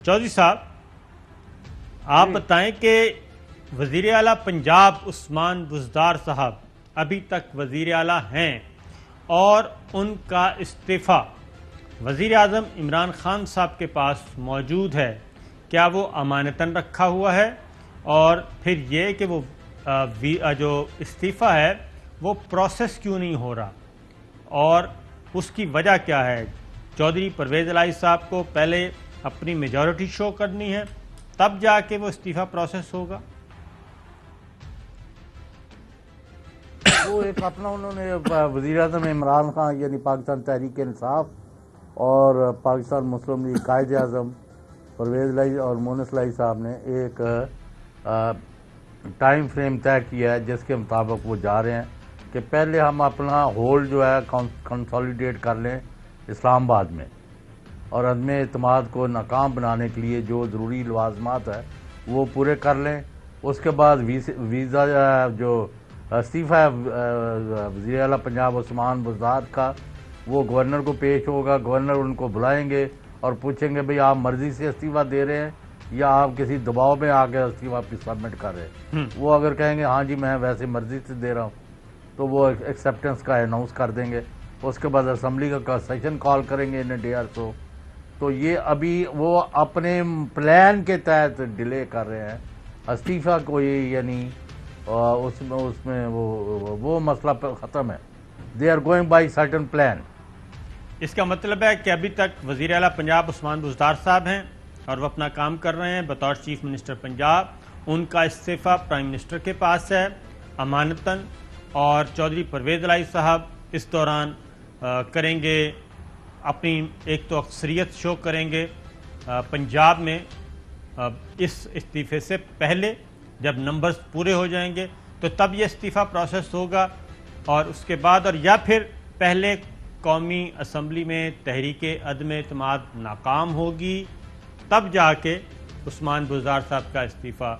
चौधरी साहब, आप बताएं कि वज़ीर आला पंजाब उस्मान बुज़दार साहब अभी तक वज़ीर आला हैं और उनका इस्तीफ़ा वज़ीर आज़म इमरान खान साहब के पास मौजूद है। क्या वो अमानतन रखा हुआ है? और फिर ये कि वो जो इस्तीफ़ा है वो प्रोसेस क्यों नहीं हो रहा और उसकी वजह क्या है? चौधरी परवेज़ इलाही साहब को पहले अपनी मेजॉरिटी शो करनी है, तब जाके वो इस्तीफ़ा प्रोसेस होगा। वो एक अपना उन्होंने वज़ीर आज़म इमरान खान यानी पाकिस्तान तहरीक इंसाफ और पाकिस्तान मुस्लिम लीग कायद आज़म परवेज़ इलाही और मोनस इलाही साहब ने एक टाइम फ्रेम तय किया है जिसके मुताबिक वो जा रहे हैं कि पहले हम अपना होल्ड जो है कंसोलिडेट कर लें इस्लामाबाद में और अदम एतमाद को नाकाम बनाने के लिए जो ज़रूरी लवाज़मात है वो पूरे कर लें। उसके बाद वीज़ा जो इस्तीफ़ा है वज़ीर आला पंजाब उस्मान बुज़दार का वो गवर्नर को पेश होगा। गवर्नर उनको बुलाएंगे और पूछेंगे भाई आप मर्ज़ी से इस्तीफ़ा दे रहे हैं या आप किसी दबाव में आके इस्तीफ़ा सबमिट कर रहे हैं। वो अगर कहेंगे हाँ जी मैं वैसे मर्ज़ी से दे रहा हूँ तो वो एक्सेप्टेंस का अनाउंस कर देंगे। उसके बाद असम्बली का सेशन कॉल करेंगे इन डे आर सो। तो ये अभी वो अपने प्लान के तहत डिले कर रहे हैं इस्तीफ़ा को, ये यानी उसमें वो मसला ख़त्म है। They are going by certain plan. इसका मतलब है कि अभी तक वज़ीर आला पंजाब उस्मान बुज़दार साहब हैं और वो अपना काम कर रहे हैं बतौर चीफ मिनिस्टर पंजाब। उनका इस्तीफ़ा प्राइम मिनिस्टर के पास है अमानतन, और चौधरी परवेज़ इलाही साहब इस दौरान करेंगे अपनी एक तो अक्सरियत शो करेंगे पंजाब में इस इस्तीफ़े से पहले। जब नंबर्स पूरे हो जाएंगे तो तब ये इस्तीफ़ा प्रोसेस होगा और उसके बाद, और या फिर पहले कौमी असम्बली में तहरीके अदम एतमाद नाकाम होगी तब जाके उस्मान बुज़दार साहब का इस्तीफ़ा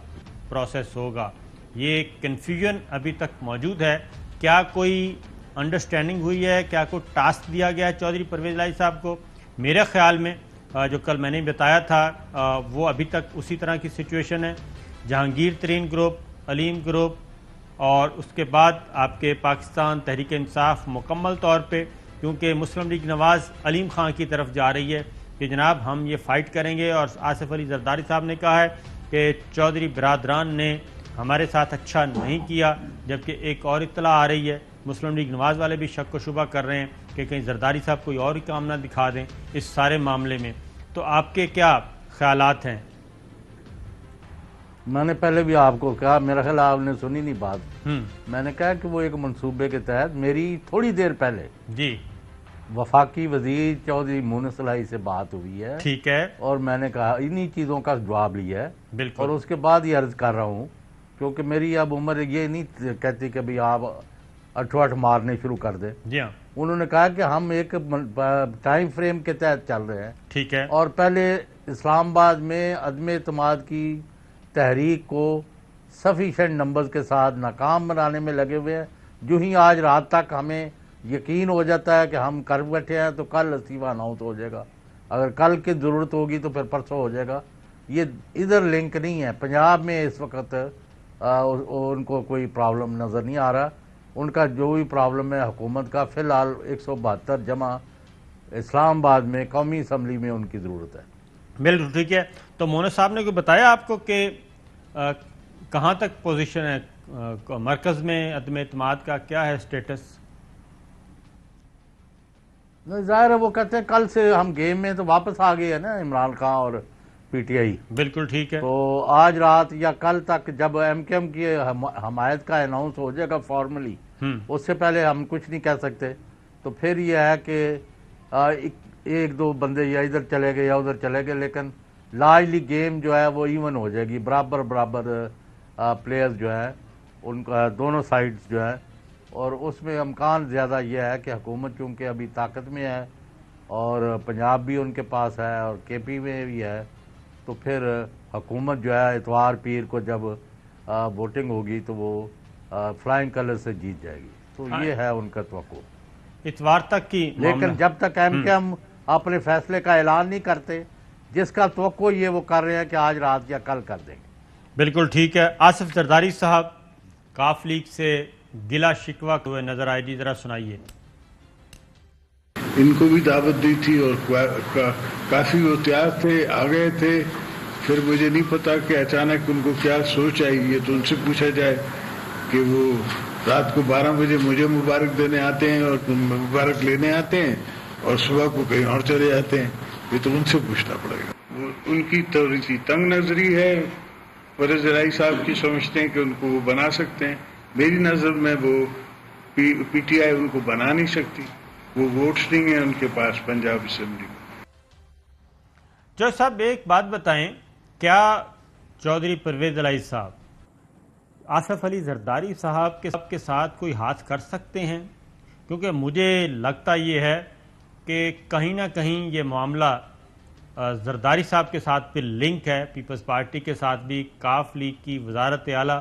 प्रोसेस होगा। ये कन्फ्यूजन अभी तक मौजूद है। क्या कोई अंडरस्टैंडिंग हुई है? क्या कोई टास्क दिया गया है चौधरी परवेज़ इलाही साहब को? मेरे ख्याल में जो कल मैंने बताया था वो अभी तक उसी तरह की सिचुएशन है। जहांगीर तरीन ग्रुप, अलीम ग्रुप और उसके बाद आपके पाकिस्तान तहरीक इंसाफ मुकम्मल तौर पे, क्योंकि मुस्लिम लीग नवाज़ अलीम खां की तरफ जा रही है कि जनाब हम ये फ़ाइट करेंगे, और आसिफ अली जरदारी साहब ने कहा है कि चौधरी बरादरान ने हमारे साथ अच्छा नहीं किया। जबकि एक और इत्तला आ रही है, मुस्लिम लीग नवाज़ वाले भी शक व शुबा कर रहे हैं कि कहीं जरदारी साहब कोई और ही काम ना दिखा दें इस सारे मामले में। तो आपके क्या ख्यालात हैं? मैंने पहले भी आपको कहा, मेरा ख्याल आपने सुनी नहीं बात। मैंने कहा कि वो एक मंसूबे के तहत मेरी थोड़ी देर पहले जी वफाकी वजीर चौधरी मोनस इलाही से बात हुई है। ठीक है। और मैंने कहा इन्हीं चीज़ों का जवाब लिया है। बिल्कुल। और उसके बाद ही अर्ज कर रहा हूँ क्योंकि मेरी अब उम्र ये नहीं कहती कि भाई आप अठवाठ मारने शुरू कर दे। जी हाँ। उन्होंने कहा कि हम एक टाइम फ्रेम के तहत चल रहे हैं। ठीक है। और पहले इस्लामाबाद में अदम एतमाद की तहरीक को सफिशेंट नंबर्स के साथ नाकाम बनाने में लगे हुए हैं। जो ही आज रात तक हमें यकीन हो जाता है कि हम कर बैठे हैं तो कल इस्तीफ़ा अनाउंस हो जाएगा। अगर कल की ज़रूरत होगी तो फिर परसों हो जाएगा। ये इधर लिंक नहीं है। पंजाब में इस वक्त उनको कोई प्रॉब्लम नज़र नहीं आ रहा। उनका जो भी प्रॉब्लम है हुकूमत का, फ़िलहाल 172 जमा इस्लामाबाद में कौमी असम्बली में उनकी ज़रूरत है। बिल्कुल ठीक है। तो मोनस साहब ने कोई बताया आपको कि कहाँ तक पोजीशन है मरकज़ में अदम एतमाद का, क्या है स्टेटस? ज़ाहिर है वो कहते हैं कल से हम गेम में तो वापस आ गए हैं ना इमरान खान और पीटीआई। बिल्कुल ठीक है। तो आज रात या कल तक जब एमकेएम की हमायत का अनाउंस हो जाएगा फॉर्मली, उससे पहले हम कुछ नहीं कह सकते। तो फिर यह है कि एक दो बंदे या इधर चले गए या उधर चले गए, लेकिन लार्जली गेम जो है वो इवन हो जाएगी। बराबर बराबर प्लेयर्स जो है उनका दोनों साइड्स जो है, और उसमें इम्कान ज़्यादा यह है कि हुकूमत चूँकि अभी ताकत में है और पंजाब भी उनके पास है और केपी में भी है, तो फिर हुकूमत जो है इतवार पीर को जब वोटिंग होगी तो वो फ्लाइंग कलर से जीत जाएगी। तो ये है उनका तवक्को इतवार तक की। लेकिन जब तक एमकेएम अपने फैसले का ऐलान नहीं करते جس کا توقع یہ وہ کر رہے ہیں کہ آج رات یا کل کر دیں گے. بالکل ٹھیک ہے. آصف زرداری صاحب کاف لیگ سے گلا شکوہ ہوئے نظر آئے جی, ذرا سنائیے. ان کو بھی دعوت دی تھی اور کافی وہ تیار تھے, آ گئے تھے. پھر مجھے نہیں پتا کہ اچانک ان کو کیا سوچ آئی. یہ تو ان سے پوچھا جائے کہ وہ رات کو 12 بجے مجھے مبارک دینے آتے ہیں اور مبارک لینے آتے ہیں اور صبح کو کہیں اور چلے جاتے ہیں. یہ تو ان سے پوچھنا پڑے گا. ان کی تھوڑی سی تنگ نظری ہے. پرویز الہی صاحب کی سمجھتے ہیں کہ ان کو وہ بنا سکتے ہیں. میری نظر میں وہ پی ٹی آئی ان کو بنا نہیں سکتی. وہ ووٹس نہیں ہیں ان کے پاس پنجاب اسمبلی میں. جو صاحب ایک بات بتائیں, کیا چودھری پرویز الہی صاحب آصف علی زرداری صاحب کے ساتھ کوئی ہاتھ کر سکتے ہیں؟ کیونکہ مجھے لگتا یہ ہے کہ کہیں نہ کہیں یہ معاملہ زرداری صاحب کے ساتھ پھر لنک ہے, پیپلز پارٹی کے ساتھ بھی, کاف لیگ کی وزارت اعلیٰ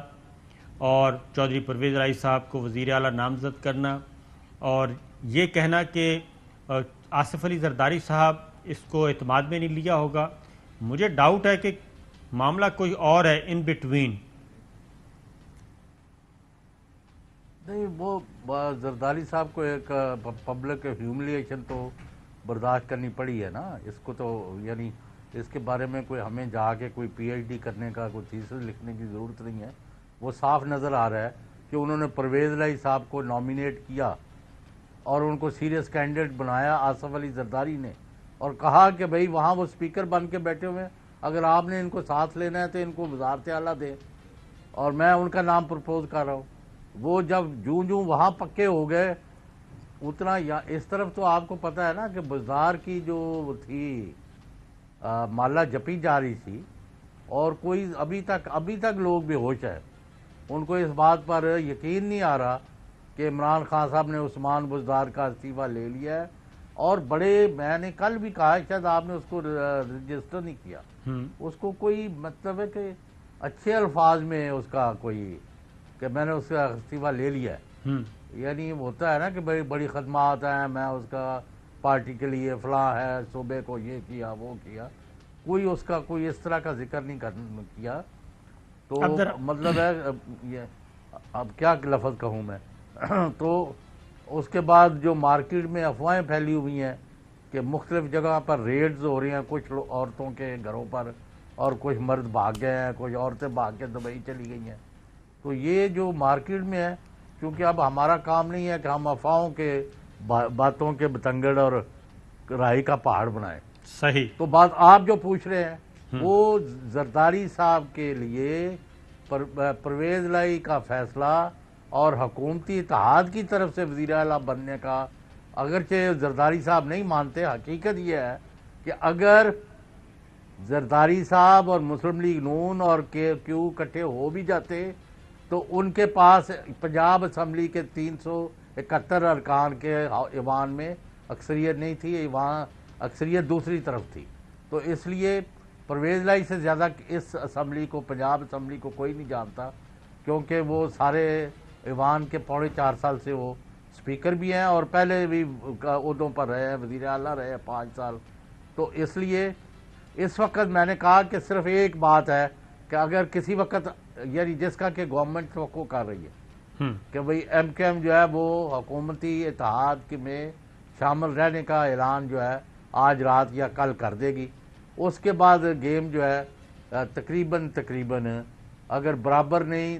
اور چودھری پرویز الہی صاحب کو وزیر اعلیٰ نامزد کرنا اور یہ کہنا کہ آصف علی زرداری صاحب اس کو اعتماد میں نہیں لیا ہوگا. مجھے ڈاؤٹ ہے کہ معاملہ کوئی اور ہے ان بٹوین. نہیں, وہ زرداری صاحب کو ایک پبلک ہیوملیشن تو برداشت کرنی پڑی ہے نا. اس کو تو یعنی اس کے بارے میں کوئی ہمیں جا کے کوئی پی ایچ ڈی کرنے کا کوئی تھیسس لکھنے کی ضرورت نہیں ہے. وہ صاف نظر آ رہا ہے کہ انہوں نے پرویز الہی صاحب کو نامینیٹ کیا اور ان کو سیریس کینڈیڈیٹ بنایا آصف علی زرداری نے, اور کہا کہ بھئی وہاں وہ سپیکر بن کے بیٹھے ہوئے ہیں, اگر آپ نے ان کو ساتھ لینا ہے تو ان کو وزارت اعلیٰ دیں, اور میں ان کا نام پرپوز کر رہا ہوں. وہ جب جوں وہاں پکے ہو گئے اتنا اس طرف تو آپ کو پتہ ہے نا کہ بازار کی جو تھی مالا جپی جا رہی تھی اور کوئی ابھی تک لوگ بے ہوش ہے. ان کو اس بات پر یقین نہیں آ رہا کہ عمران خان صاحب نے عثمان بزدار کا استعفیٰ لے لیا ہے. اور میں نے کل بھی کہا, شاید آپ نے اس کو رجسٹر نہیں کیا, اس کو کوئی مطلب ہے کہ اچھے الفاظ میں اس کا کوئی کہ میں نے اس کا استعفیٰ لے لیا ہے. یعنی ہوتا ہے نا کہ بڑی خدمات ہیں, میں اس کا پارٹی کے لیے فلاں ہے, صوبے کو یہ کیا وہ کیا, کوئی اس کا کوئی اس طرح کا ذکر نہیں کیا. تو مطلب ہے اب کیا لفظ کہوں میں. تو اس کے بعد جو مارکیٹ میں افواہیں پھیلی ہوئی ہیں کہ مختلف جگہ پر ریڈز ہو رہی ہیں کچھ عورتوں کے گھروں پر, اور کچھ مرد بھاگ گئے ہیں, کچھ عورتیں بھاگ کے دبئی چلی گئی ہیں. تو یہ جو مارکیٹ میں ہے, کیونکہ اب ہمارا کام نہیں ہے کہ ہم افواہوں کے باتوں کے بتنگڑ اور رائی کا پہاڑ بنائیں. صحیح. تو بات آپ جو پوچھ رہے ہیں وہ زرداری صاحب کے لیے پرویز الہی کا فیصلہ اور حکومتی اتحاد کی طرف سے وزیر اعلیٰ بننے کا, اگرچہ زرداری صاحب نہیں مانتے, حقیقت یہ ہے کہ اگر زرداری صاحب اور مسلم لیگ نون اور کیو اکٹھے ہو بھی جاتے تو ان کے پاس پنجاب اسمبلی کے 371 ارکان کے ایوان میں اکثریت نہیں تھی, وہاں اکثریت دوسری طرف تھی. تو اس لیے پرویز الہی سے زیادہ اس اسمبلی کو, پنجاب اسمبلی کو کوئی نہیں جانتا, کیونکہ وہ سارے ایوان کے 4.5 سال سے وہ سپیکر بھی ہیں اور پہلے بھی عہدوں پر رہے ہیں, وزیر اعلیٰ رہے ہیں 5 سال. تو اس لیے اس وقت میں نے کہا کہ صرف ایک بات ہے کہ اگر کسی وقت یعنی جس کا کہ گورنمنٹ توقع کر رہی ہے کہ بھئی ایم کے ایم جو ہے وہ حکومتی اتحاد میں شامل رہنے کا اعلان جو ہے آج رات یا کل کر دے گی, اس کے بعد گیم جو ہے تقریباً اگر برابر نہیں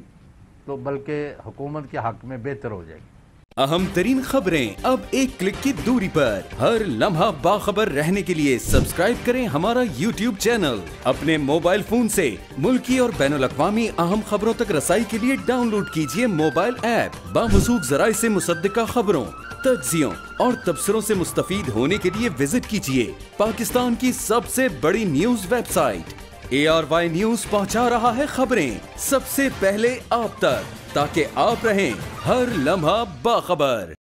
تو بلکہ حکومت کے حق میں بہتر ہو جائے گی. اہم ترین خبریں اب ایک کلک کی دوری پر. ہر لمحہ باخبر رہنے کے لیے سبسکرائب کریں ہمارا یوٹیوب چینل. اپنے موبائل فون سے ملکی اور بین الاقوامی اہم خبروں تک رسائی کے لیے ڈاؤن لوڈ کیجیے موبائل ایپ. باموثوق ذرائع سے مصدقہ خبروں, تجزیوں اور تبصروں سے مستفید ہونے کے لیے وزٹ کیجیے پاکستان کی سب سے بڑی news website ARY news. پہنچا رہا ہے خبریں سب سے پہلے آپ تک, تاکہ آپ رہیں ہر لمحہ باخبر.